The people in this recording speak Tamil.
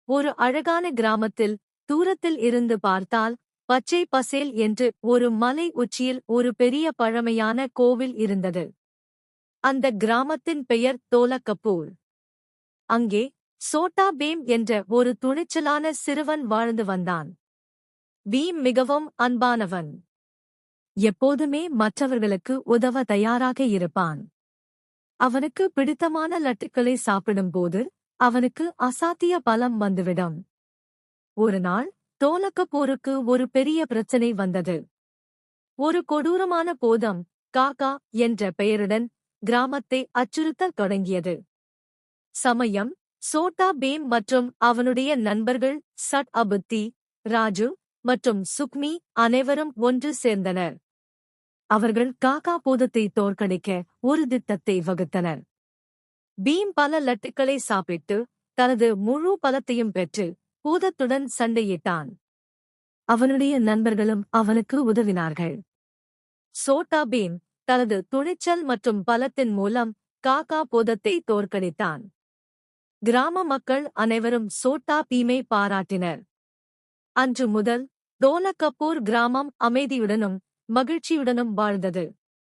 ஒரு அழகான கிராமத்தில் தூரத்தில் இருந்து பார்த்தால் பச்சை பசேல் என்று ஒரு மலை உச்சியில் ஒரு பெரிய பழமையான கோவில் இருந்தது. அந்த கிராமத்தின் பெயர் தோலகப்பூர். அங்கே சோட்டா பீம் என்ற ஒரு துணிச்சலான சிறுவன் வாழ்ந்து வந்தான். பீம் மிகவும் அன்பானவன். எப்போதுமே மற்றவர்களுக்கு உதவ தயாராக இருப்பான். அவனுக்கு பிடித்தமான லட்டுக்களை சாப்பிடும்போது அவனுக்கு அசாத்திய பலம் வந்துவிடும். ஒருநாள் தோலகப்பூருக்கு ஒரு பெரிய பிரச்சனை வந்தது. ஒரு கொடூரமான பூதம் காக்கா என்ற பெயருடன் கிராமத்தை அச்சுறுத்தத் தொடங்கியது. சமயம் சோட்டா பீம் மற்றும் அவனுடைய நண்பர்கள் சட் அபுத்தி, ராஜு மற்றும் சுக்மி அனைவரும் ஒன்று சேர்ந்தனர். அவர்கள் காக்கா பூதத்தை தோற்கடிக்க ஒரு திட்டத்தை வகுத்தனர். பீம் பல லட்டுக்களை சாப்பிட்டு தனது முழு பலத்தையும் பெற்று பூதத்துடன் சண்டையிட்டான். அவனுடைய நண்பர்களும் அவனுக்கு உதவினார்கள். சோட்டா பீம் தனது துணிச்சல் மற்றும் பலத்தின் மூலம் காக்கா பூதத்தை தோற்கடித்தான். கிராம மக்கள் அனைவரும் சோட்டா பீமை பாராட்டினர். அன்று முதல் தோலகப்பூர் கிராமம் அமைதியுடனும் மகிழ்ச்சியுடனும் வாழ்ந்தது.